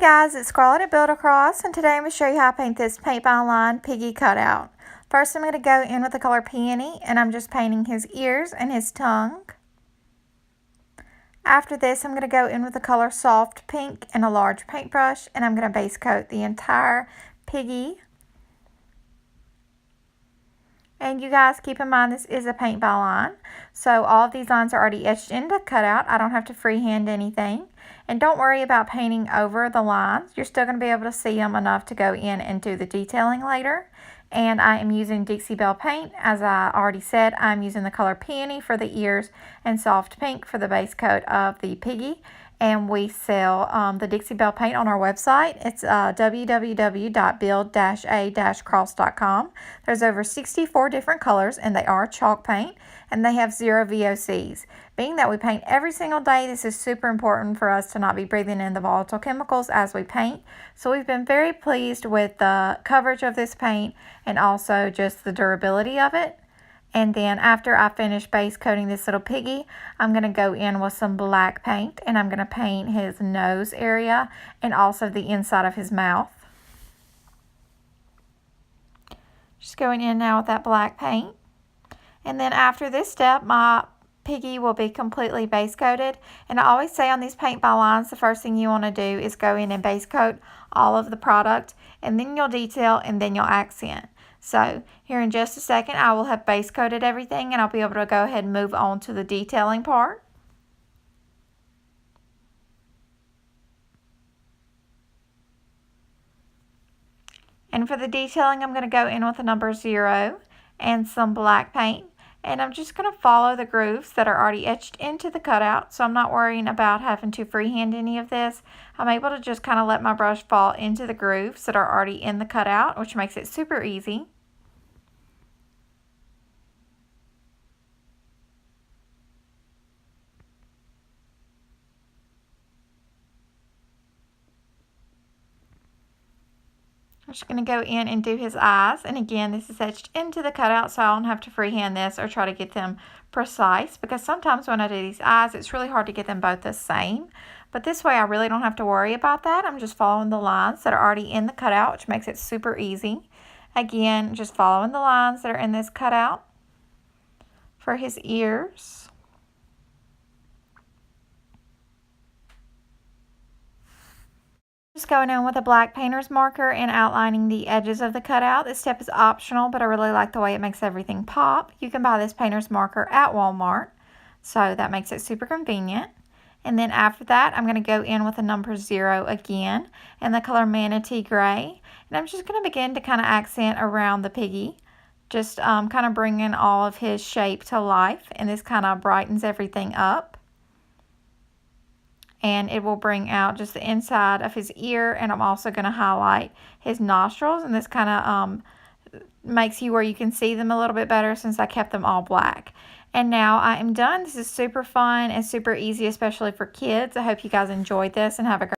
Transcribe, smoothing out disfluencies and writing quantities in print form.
guys, it's Scarlett at Build Across, and today I'm going to show you how I paint this paint by line piggy cutout. First, I'm going to go in with the color Peony, and I'm just painting his ears and his tongue. After this, I'm going to go in with the color Soft Pink and a large paintbrush, and I'm going to base coat the entire piggy. And you guys keep in mind this is a paint by line, so all of these lines are already etched into cutout. I don't have to freehand anything. And don't worry about painting over the lines. You're still going to be able to see them enough to go in and do the detailing later. And I am using Dixie Belle paint. As I already said, I'm using the color Peony for the ears and Soft Pink for the base coat of the piggy. And we sell the Dixie Belle paint on our website. It's www.build-a-cross.com. There's over 64 different colors, and they are chalk paint, and they have 0 VOCs. Being that we paint every single day, this is super important for us to not be breathing in the volatile chemicals as we paint. So we've been very pleased with the coverage of this paint and also just the durability of it. And then after I finish base coating this little piggy, I'm going to go in with some black paint, and I'm going to paint his nose area and also the inside of his mouth. Just going in now with that black paint. And then after this step, my piggy will be completely base coated. And I always say on these paint by lines, the first thing you want to do is go in and base coat all of the product, and then you'll detail, and then you'll accent. So here in just a second, I will have base coated everything, and I'll be able to go ahead and move on to the detailing part. And for the detailing, I'm going to go in with a number 0 and some black paint. And I'm just going to follow the grooves that are already etched into the cutout, so I'm not worrying about having to freehand any of this. I'm able to just kind of let my brush fall into the grooves that are already in the cutout, which makes it super easy. I'm just going to go in and do his eyes, and again, this is etched into the cutout, so I don't have to freehand this or try to get them precise, because sometimes when I do these eyes, it's really hard to get them both the same. But this way, I really don't have to worry about that. I'm just following the lines that are already in the cutout, which makes it super easy. Again, just following the lines that are in this cutout for his ears. Just going in with a black painter's marker and outlining the edges of the cutout. This step is optional, but I really like the way it makes everything pop. You can buy this painter's marker at Walmart, so that makes it super convenient. And then after that, I'm going to go in with a number 0 again and the color Manatee Gray. And I'm just going to begin to kind of accent around the piggy, just kind of bringing all of his shape to life, and this kind of brightens everything up. And it will bring out just the inside of his ear, and I'm also going to highlight his nostrils, and this kind of makes you where you can see them a little bit better since I kept them all black. And now I am done. This is super fun and super easy, especially for kids. I hope you guys enjoyed this and have a great